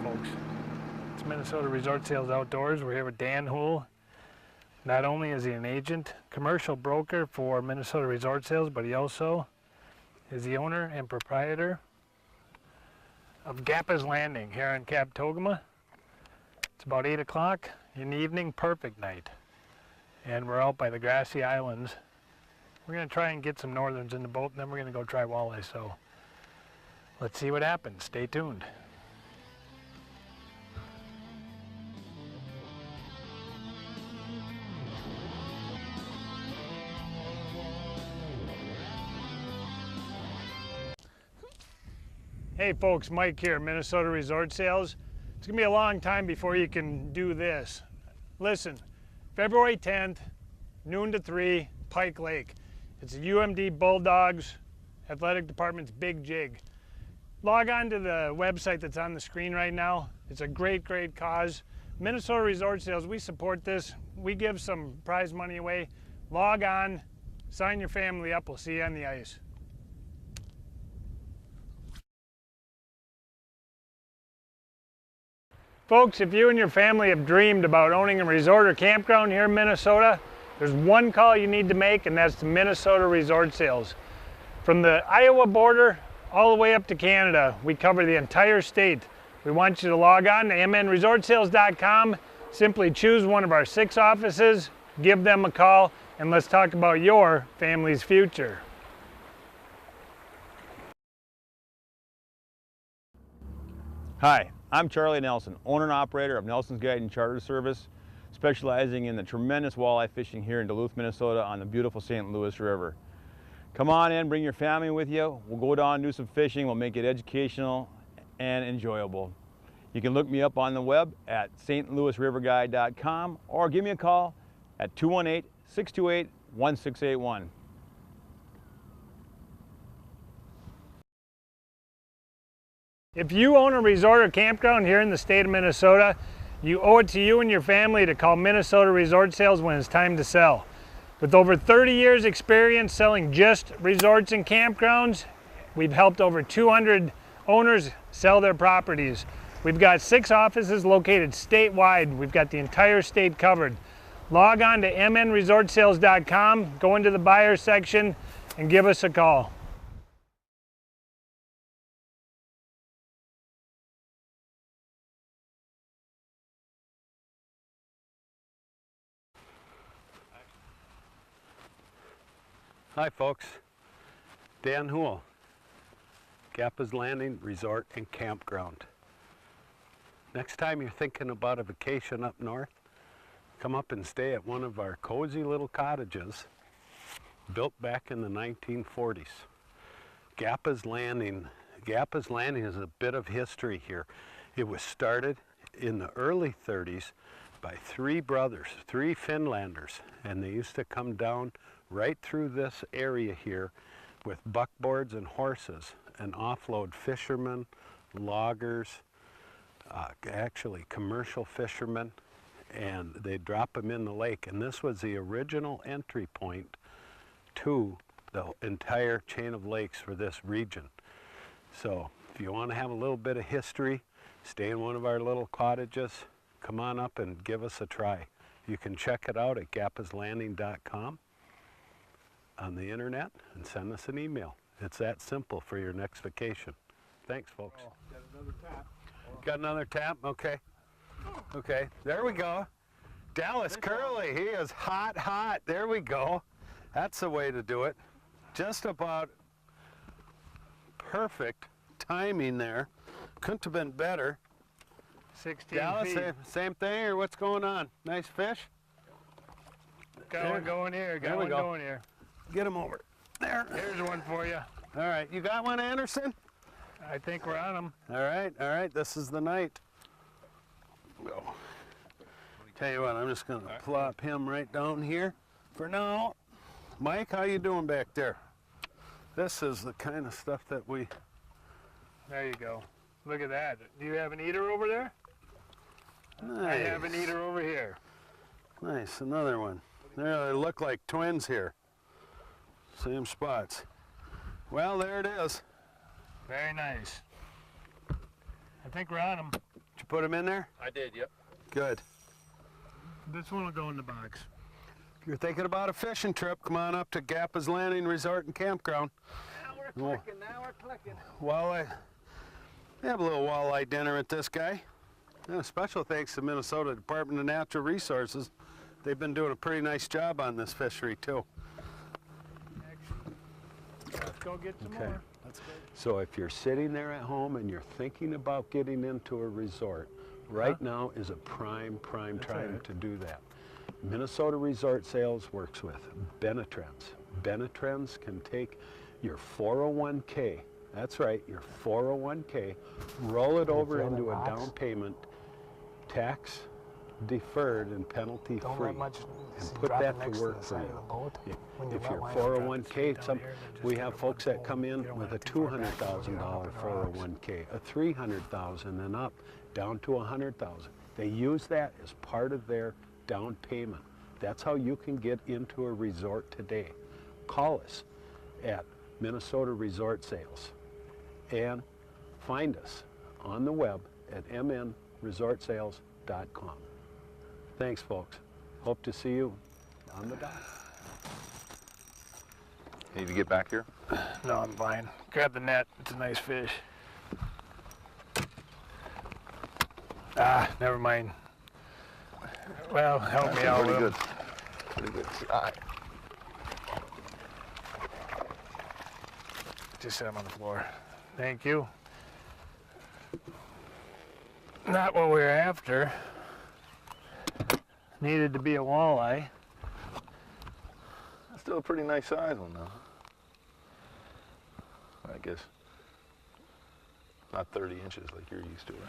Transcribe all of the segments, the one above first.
folks. It's Minnesota Resort Sales Outdoors. We're here with Dan Houle. Not only is he an agent, commercial broker for Minnesota Resort Sales, but he also is the owner and proprietor of Gappa's Landing here on Kabatogama. It's about 8 o'clock in the evening, perfect night. And we're out by the grassy islands. We're going to try and get some northerns in the boat, and then we're going to go try walleye. So let's see what happens. Stay tuned. Hey folks, Mike here, Minnesota Resort Sales. It's gonna be a long time before you can do this. Listen, February 10th, noon to 3, Pike Lake. It's the UMD Bulldogs Athletic Department's big jig. Log on to the website that's on the screen right now. It's a great, great cause. Minnesota Resort Sales, we support this. We give some prize money away. Log on, sign your family up. We'll see you on the ice. Folks, if you and your family have dreamed about owning a resort or campground here in Minnesota, there's one call you need to make, and that's to Minnesota Resort Sales. From the Iowa border all the way up to Canada, we cover the entire state. We want you to log on to mnresortsales.com, simply choose one of our 6 offices, give them a call, and let's talk about your family's future. Hi, I'm Charlie Nelson, owner and operator of Nelson's Guide and Charter Service, specializing in the tremendous walleye fishing here in Duluth, Minnesota on the beautiful St. Louis River. Come on in, bring your family with you. We'll go down and do some fishing. We'll make it educational and enjoyable. You can look me up on the web at stlouisriverguide.com or give me a call at 218-628-1681. If you own a resort or campground here in the state of Minnesota, you owe it to you and your family to call Minnesota Resort Sales when it's time to sell. With over 30 years experience selling just resorts and campgrounds, we've helped over 200 owners sell their properties. We've got 6 offices located statewide. We've got the entire state covered. Log on to mnresortsales.com, go into the buyer section, and give us a call. Hi folks, Dan Houle, Gappa's Landing Resort and Campground. Next time you're thinking about a vacation up north, come up and stay at one of our cozy little cottages built back in the 1940s. Gappa's Landing is a bit of history here. It was started in the early 30s by 3 brothers, 3 Finlanders, and they used to come down right through this area here with buckboards and horses and offload fishermen, loggers, actually commercial fishermen, and they drop them in the lake. And this was the original entry point to the entire chain of lakes for this region. So if you want to have a little bit of history, stay in one of our little cottages, come on up and give us a try. You can check it out at gappaslanding.com on the internet and send us an email. It's that simple for your next vacation. Thanks, folks. Oh, got another tap. Got another tap? Okay. Okay, there we go. Dallas Curly, he is hot, hot. There we go. That's the way to do it. Just about perfect timing there. Couldn't have been better. 16 Dallas, feet. same thing, or what's going on? Nice fish? Got one going here, got There we one go. going here. Get him over. There. Here's one for you. All right, you got one, Anderson? I think we're on them. All right, this is the night. Go. Tell you what, I'm just gonna plop him right down here for now. Mike, how you doing back there? This is the kind of stuff that we... There you go. Look at that. Do you have an eater over there? Nice. I have an eater over here. Nice, another one. They look like twins here. Same spots. Well, there it is. Very nice. I think we're on them. Did you put them in there? I did, yep. Good. This one will go in the box. If you're thinking about a fishing trip, come on up to Gappa's Landing Resort and Campground. Now we're clicking, now we're clicking. Walleye. We have a little walleye dinner at this guy. And a special thanks to Minnesota Department of Natural Resources. They've been doing a pretty nice job on this fishery too. Let's go get some Okay. more. Let's go. So if you're sitting there at home and you're thinking about getting into a resort, right now is a prime time to do that. Minnesota Resort Sales works with Benetrends. Benetrends can take your 401k, that's right, your 401k, roll it over into a down payment, tax deferred and penalty Don't free, let much and put drop that next to to work the for side you. of the boat. Yeah. When you If let your line up, drop it 401k, straight down here, then just we get have it folks with that the come pole. in You don't with want a it too far back, so you $200,000 don't hit the rocks. 401k, a 300,000 and up, down to 100,000. They use that as part of their down payment. That's how you can get into a resort today. Call us at Minnesota Resort Sales and find us on the web at mnresortsales.com. Thanks, folks. Hope to see you on the dock. Need to get back here? No, I'm fine. Grab the net. It's a nice fish. Ah, never mind. Well, help me out. Pretty Will. good. Pretty good size. Just set him on the floor. Thank you. Not what we were after. Needed to be a walleye. Still a pretty nice size one though. I guess not 30 inches like you're used to, right?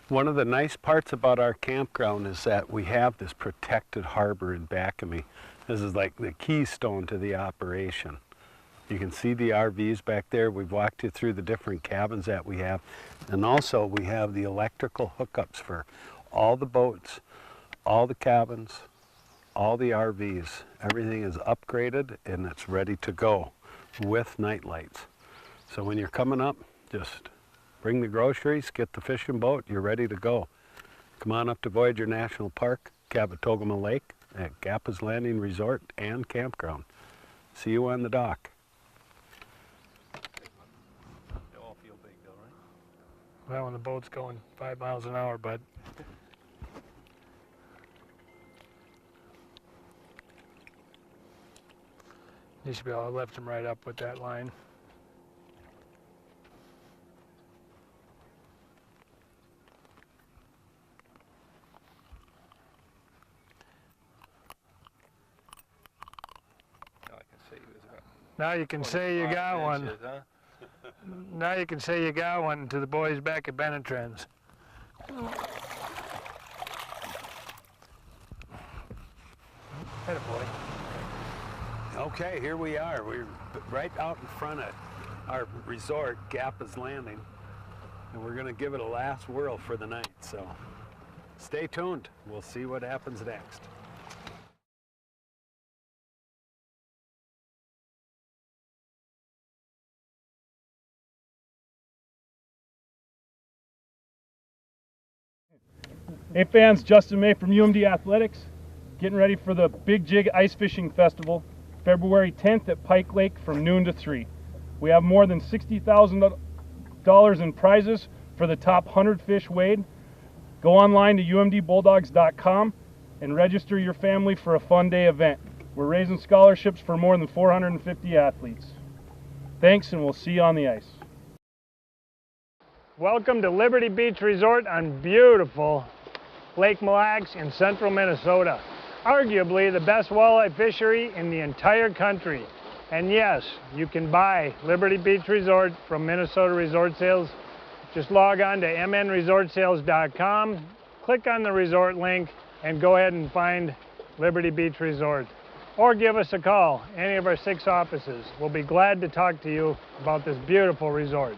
One of the nice parts about our campground is that we have this protected harbor in back of me. This is like the keystone to the operation. You can see the RVs back there. We've walked you through the different cabins that we have. And also we have the electrical hookups for all the boats, all the cabins, all the RVs. Everything is upgraded and it's ready to go with night lights. So when you're coming up, just bring the groceries, get the fishing boat, you're ready to go. Come on up to Voyager National Park, Kabatogama Lake, at Gappa's Landing Resort and Campground. See you on the dock. They all feel big though, right? Well, when the boat's going 5 miles an hour, bud. You should be able to lift him right up with that line. Now I can say he was about Now you can say you got 25 one. inches, huh? Now you can say you got one to the boys back at Benetrends. Atta boy. Okay, here we are. We're right out in front of our resort, Gappa's Landing, and we're gonna give it a last whirl for the night, so stay tuned. We'll see what happens next. Hey fans, Justin May from UMD Athletics, getting ready for the Big Jig Ice Fishing Festival, February 10th at Pike Lake from noon to 3. We have more than $60,000 in prizes for the top 100 fish weighed. Go online to umdbulldogs.com and register your family for a fun day event. We're raising scholarships for more than 450 athletes. Thanks, and we'll see you on the ice. Welcome to Liberty Beach Resort on beautiful Lake Mille Lacs in central Minnesota. Arguably the best walleye fishery in the entire country. And yes, you can buy Liberty Beach Resort from Minnesota Resort Sales. Just log on to mnresortsales.com, click on the resort link, and go ahead and find Liberty Beach Resort. Or give us a call, any of our 6 offices. We'll be glad to talk to you about this beautiful resort.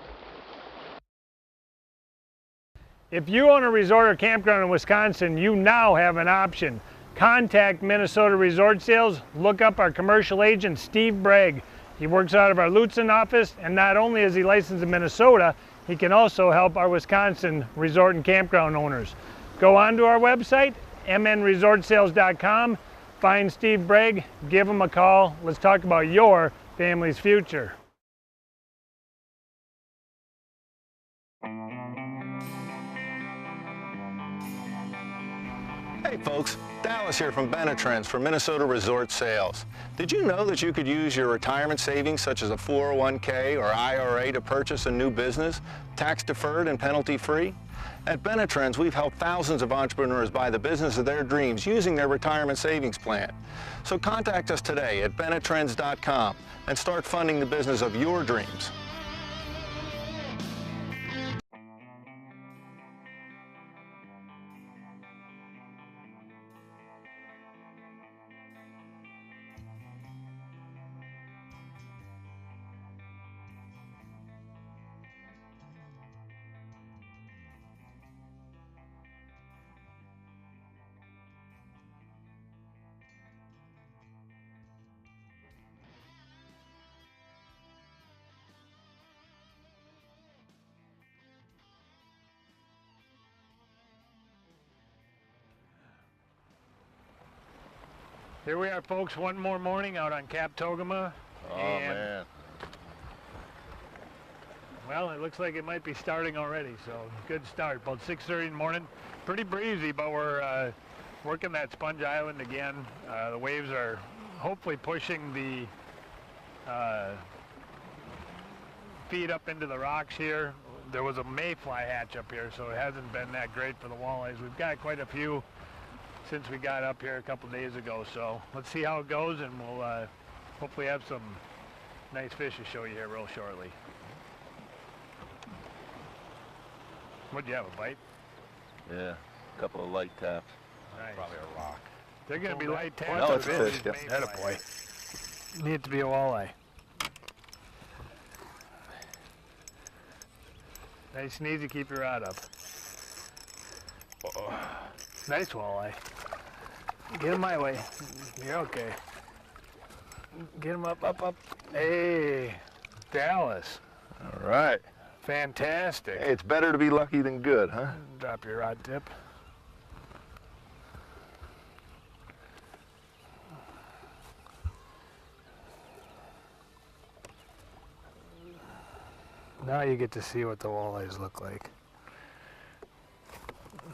If you own a resort or campground in Wisconsin, you now have an option. Contact Minnesota Resort Sales, look up our commercial agent Steve Bragg. He works out of our Lutsen office, and not only is he licensed in Minnesota, he can also help our Wisconsin resort and campground owners. Go on to our website, mnresortsales.com, find Steve Bragg, give him a call. Let's talk about your family's future. Hey folks, Dallas here from Benetrends for Minnesota Resort Sales. Did you know that you could use your retirement savings such as a 401k or IRA to purchase a new business, tax deferred and penalty free? At Benetrends, we've helped thousands of entrepreneurs buy the business of their dreams using their retirement savings plan. So contact us today at benetrends.com and start funding the business of your dreams. Here we are, folks, one more morning out on Kabatogama. Oh, man. Well, it looks like it might be starting already, so good start. About 6:30 in the morning. Pretty breezy, but we're working that Sponge Island again. The waves are hopefully pushing the feet up into the rocks here. There was a mayfly hatch up here, so it hasn't been that great for the walleyes. We've got quite a few since we got up here a couple days ago, so let's see how it goes, and we'll hopefully have some nice fish to show you here real shortly. What'd you have, a bite? Yeah, a couple of light taps. Nice. Probably a rock. They're going to be light taps. No, it's a or fish, yeah. Attaboy. Need it to be a walleye. Nice and easy, keep your rod up. Nice walleye. Get him my way. You're okay. Get him up, up, up. Hey, Dallas. All right. Fantastic. Hey, it's better to be lucky than good, huh? Drop your rod tip. Now you get to see what the walleyes look like.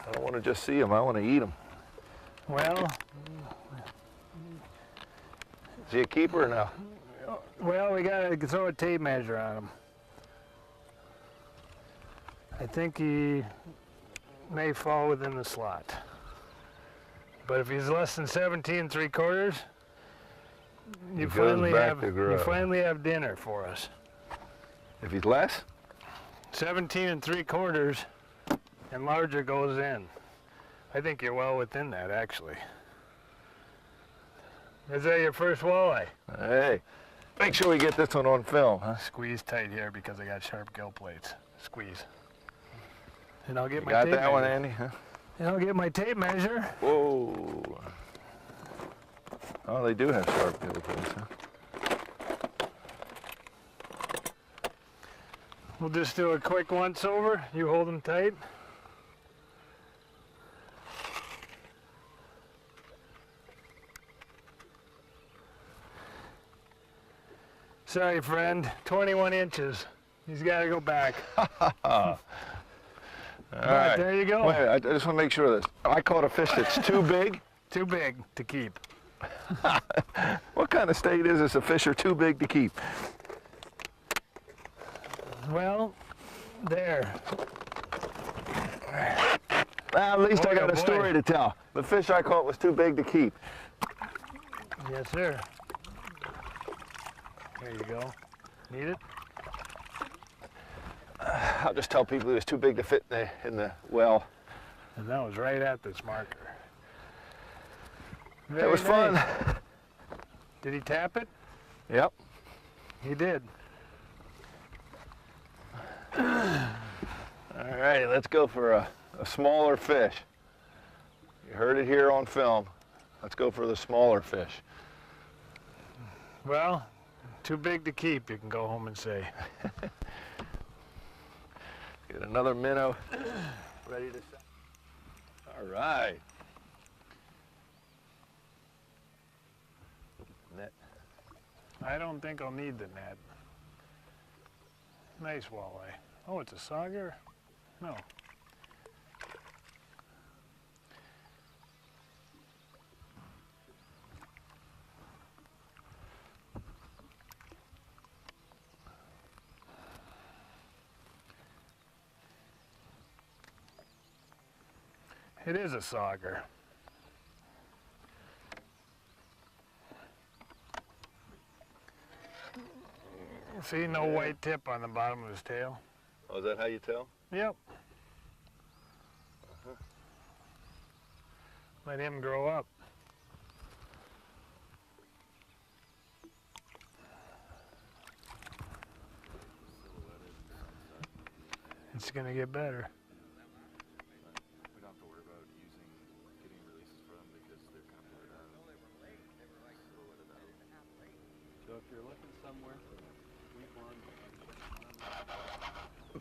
I don't want to just see them. I want to eat them. Well, Is he a keeper or no? we gotta throw a tape measure on him. I think he may fall within the slot. But if he's less than 17 3/4, He you goes finally back have to grow. you finally have dinner for us. If he's less? 17 3/4 and larger goes in. I think you're well within that, actually. Is that your first walleye? Hey, make sure we get this one on film, huh? Squeeze tight here because I got sharp gill plates. Squeeze. And I'll get You my got tape that one, measure. Andy? Huh? And I'll get my tape measure. Whoa. Oh, they do have sharp gill plates, huh? We'll just do a quick once over. You hold them tight. Sorry, friend. 21 inches. He's got to go back. All But right. there you go. Wait, I just want to make sure of this. I caught a fish that's too big. Too big to keep. What kind of state is this? A fish are too big to keep? Well, there. Well, at least I Boy, got oh a story boy. to tell. The fish I caught was too big to keep. Yes, sir. There you go. Need it? I'll just tell people it was too big to fit in the well. And that was right at this marker. It Very was fun. nice. Did he tap it? Yep. He did. All right, let's go for a smaller fish. You heard it here on film. Let's go for the smaller fish. Well, Too big to keep, you can go home and say. Get another minnow ready to set. All right. Net. I don't think I'll need the net. Nice walleye. Oh, it's a sauger? No. It is a sauger. See, no white tip on the bottom of his tail. Oh, is that how you tell? Yep. Let him grow up. It's gonna get better. We don't have to worry about getting releases for them because they're kind of blurred out. So if you're looking somewhere for week one,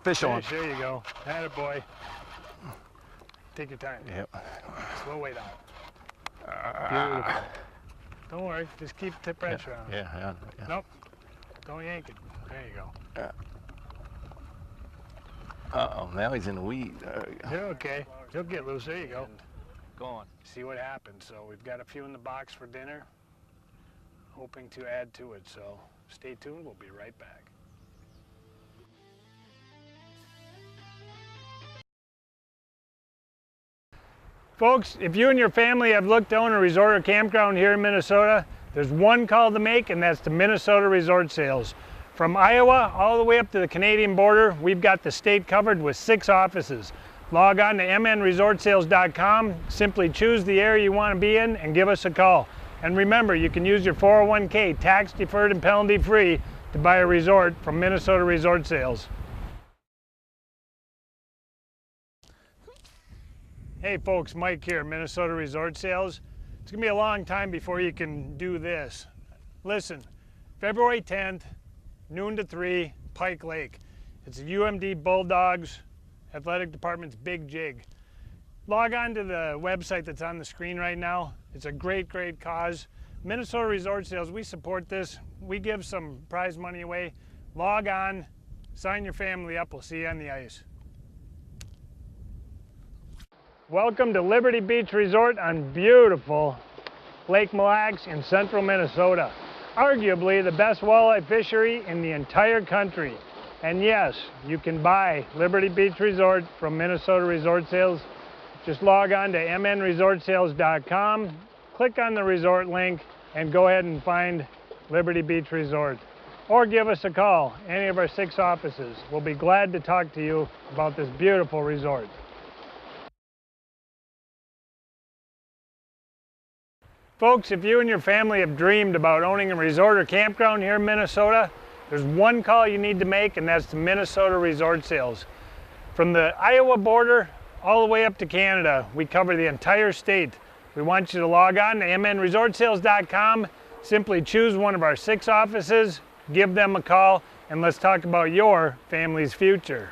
Fish on. There you go. Attaboy. Take your time. Yep. Slow way down. Beautiful. Don't worry. Just keep the pressure on. Yeah. Nope. Don't yank it. There you go. Uh-oh, now he's in the weed. There we go. You're okay. You'll get loose. There you go. Go on. See what happens. So we've got a few in the box for dinner. Hoping to add to it. So stay tuned. We'll be right back. Folks, if you and your family have looked to own a resort or campground here in Minnesota, there's one call to make, and that's to Minnesota Resort Sales. From Iowa all the way up to the Canadian border, we've got the state covered with 6 offices. Log on to mnresortsales.com, simply choose the area you want to be in, and give us a call. And remember, you can use your 401k tax deferred and penalty free to buy a resort from Minnesota Resort Sales. Hey folks, Mike here, Minnesota Resort Sales. It's gonna be a long time before you can do this. Listen, February 10th, noon to 3, Pike Lake. It's the UMD Bulldogs Athletic Department's big jig. Log on to the website that's on the screen right now. It's a great cause. Minnesota Resort Sales, we support this. We give some prize money away. Log on, sign your family up. We'll see you on the ice. Welcome to Liberty Beach Resort on beautiful Lake Mille Lacs in central Minnesota. Arguably the best walleye fishery in the entire country. And yes, you can buy Liberty Beach Resort from Minnesota Resort Sales. Just log on to mnresortsales.com, click on the resort link, and go ahead and find Liberty Beach Resort. Or give us a call, any of our 6 offices. We'll be glad to talk to you about this beautiful resort. Folks, if you and your family have dreamed about owning a resort or campground here in Minnesota, there's one call you need to make, and that's to Minnesota Resort Sales. From the Iowa border all the way up to Canada, we cover the entire state. We want you to log on to mnresortsales.com, simply choose one of our 6 offices, give them a call, and let's talk about your family's future.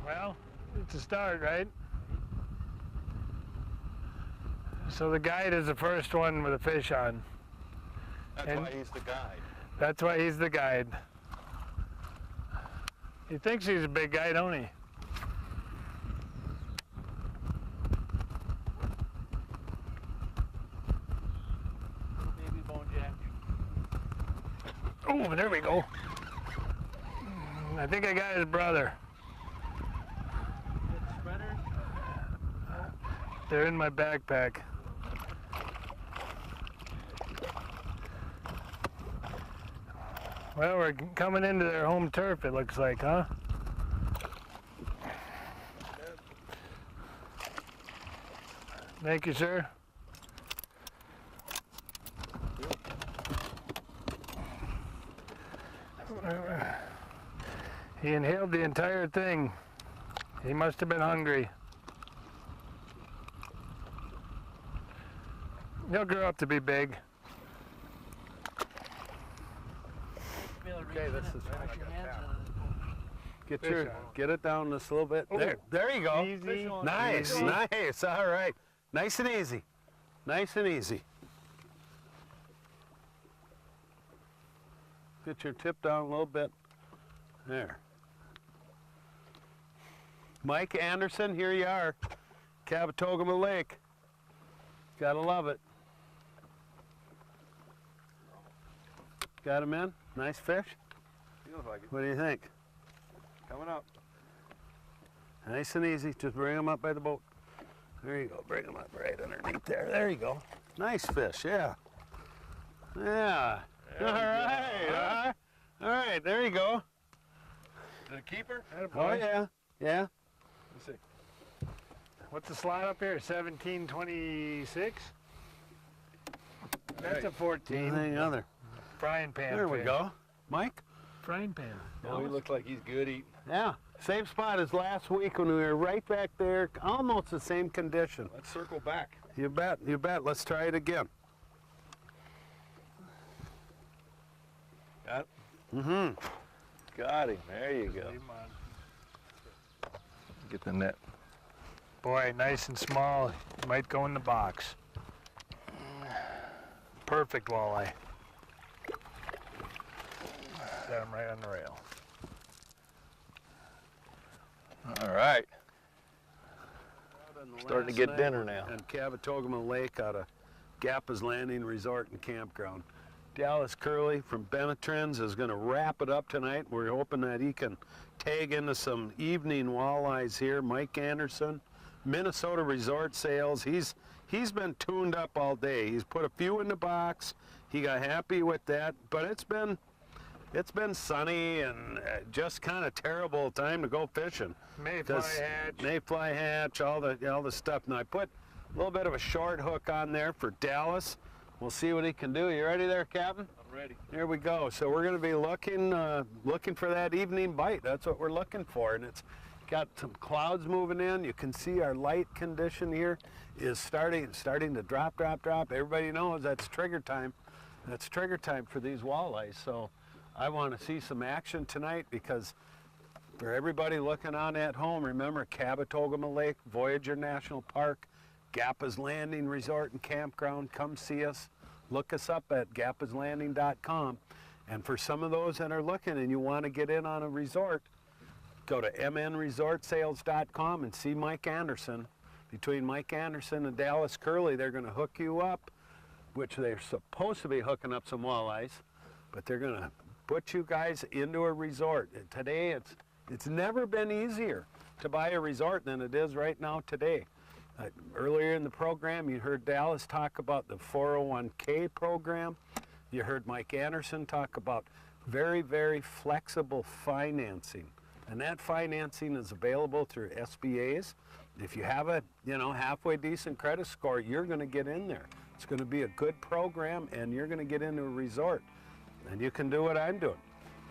Well, it's a start, right? So the guide is the first one with a fish on. That's And- why he's the guide. That's why he's the guide. He thinks he's a big guy, don't he? baby bone jack. Oh, there we go. I think I got his brother. Spreaders. They're in my backpack. Well, we're coming into their home turf, it looks like, huh? Thank you, sir. He inhaled the entire thing. He must have been hungry. He'll grow up to be big. Okay, this is get it down just a little bit. There you go. Easy. Nice, nice. All right, nice and easy, nice and easy. Get your tip down a little bit. There. Mike Anderson, here you are. Kabatogama Lake. Gotta love it. Got him in? Nice fish? Feels like it. What do you think? Coming up. Nice and easy. Just bring him up by the boat. There you go. Bring him up right underneath there. There you go. Nice fish, yeah. Yeah. All right. All right, there you go. Is it a keeper? Oh, yeah. Yeah. Let's see. What's the slide up here? 1726? That's a 14. Anything other. Frying pan. There we fish. go. Mike? Frying pan. Oh, he looks like he's good eating. Yeah. Same spot as last week when we were right back there. Almost the same condition. Let's circle back. You bet. You bet. Let's try it again. Got it? Mm-hmm. Got him. There you go. Get the net. Boy, nice and small. Might go in the box. Perfect walleye. Got him right on the rail. All right. Starting to get dinner now. And Kabatogama Lake out of Gappa's Landing Resort and Campground. Dallas Curley from Benetrends is going to wrap it up tonight. We're hoping that he can tag into some evening walleyes here. Mike Anderson, Minnesota Resort Sales. He's been tuned up all day. He's put a few in the box. He got happy with that, but it's been sunny and just kind of terrible time to go fishing. Mayfly hatch. Mayfly hatch, all the stuff. Now I put a little bit of a short hook on there for Dallas. We'll see what he can do. You ready there, Captain? I'm ready. Here we go. So we're going to be looking for that evening bite. That's what we're looking for, and it's got some clouds moving in. You can see our light condition here is starting to drop. Everybody knows that's trigger time. That's trigger time for these walleyes. So I want to see some action tonight because for everybody looking on at home, remember Kabatogama Lake, Voyager National Park, Gappa's Landing Resort and Campground. Come see us. Look us up at gappaslanding.com. And for some of those that are looking and you want to get in on a resort, go to mnresortsales.com and see Mike Anderson. Between Mike Anderson and Dallas Curley, they're going to hook you up, which they're supposed to be hooking up some walleyes, but they're going to put you guys into a resort. And today, it's never been easier to buy a resort than it is right now today. Earlier in the program, you heard Dallas talk about the 401k program. You heard Mike Anderson talk about very, very flexible financing. And that financing is available through SBAs. If you have a, halfway decent credit score, you're going to get in there. It's going to be a good program, and you're going to get into a resort. And you can do what I'm doing.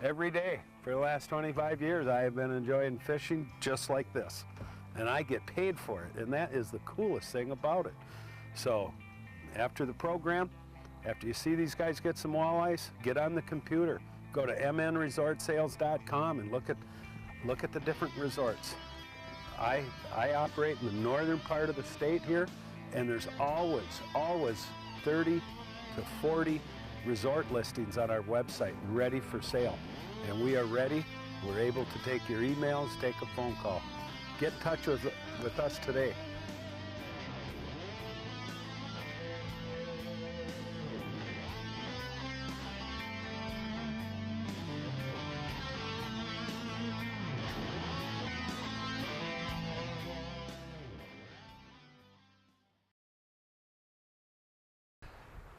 Every day for the last 25 years, I have been enjoying fishing just like this. And I get paid for it, and that is the coolest thing about it. So after the program, after you see these guys get some walleyes, get on the computer, go to mnresortsales.com and look at the different resorts. I operate in the northern part of the state here, and there's always 30 to 40 resort listings on our website ready for sale. And we are ready. We're able to take your emails, take a phone call. Get in touch with us today.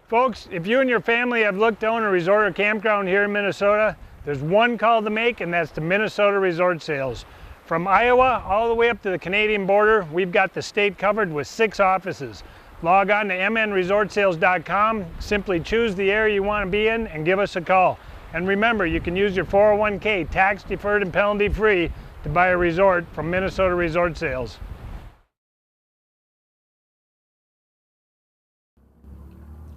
Folks, if you and your family have looked to own a resort or campground here in Minnesota, there's one call to make, and that's to Minnesota Resort Sales. From Iowa all the way up to the Canadian border, we've got the state covered with 6 offices. Log on to MNResortsales.com, simply choose the area you want to be in and give us a call. And remember, you can use your 401k tax deferred and penalty free to buy a resort from Minnesota Resort Sales.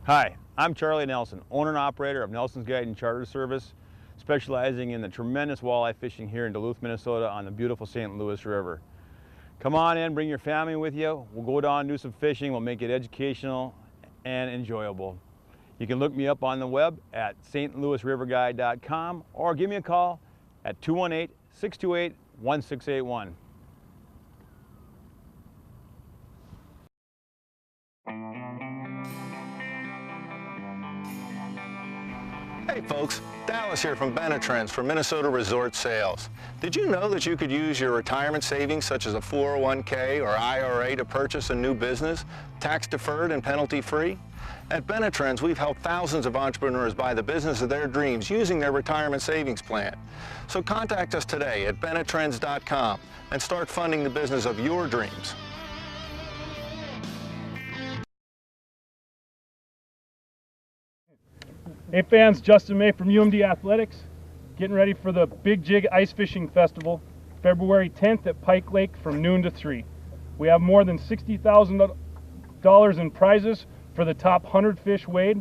Hi, I'm Charlie Nelson, owner and operator of Nelson's Guide and Charter Service, specializing in the tremendous walleye fishing here in Duluth, Minnesota on the beautiful St. Louis River. Come on in, bring your family with you. We'll go down and do some fishing. We'll make it educational and enjoyable. You can look me up on the web at stlouisriverguide.com or give me a call at 218-628-1681. Hey folks, Dallas here from MNRS for Minnesota Resort Sales. Did you know that you could use your retirement savings such as a 401k or IRA to purchase a new business, tax deferred and penalty free? At MNRS, we've helped thousands of entrepreneurs buy the business of their dreams using their retirement savings plan. So contact us today at benetrends.com and start funding the business of your dreams. Hey fans, Justin May from UMD Athletics, getting ready for the Big Jig Ice Fishing Festival, February 10th at Pike Lake from noon to 3. We have more than $60,000 in prizes for the top 100 fish weighed.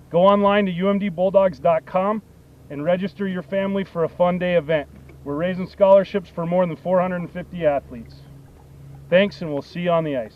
Go online to umdbulldogs.com and register your family for a fun day event. We're raising scholarships for more than 450 athletes. Thanks, and we'll see you on the ice.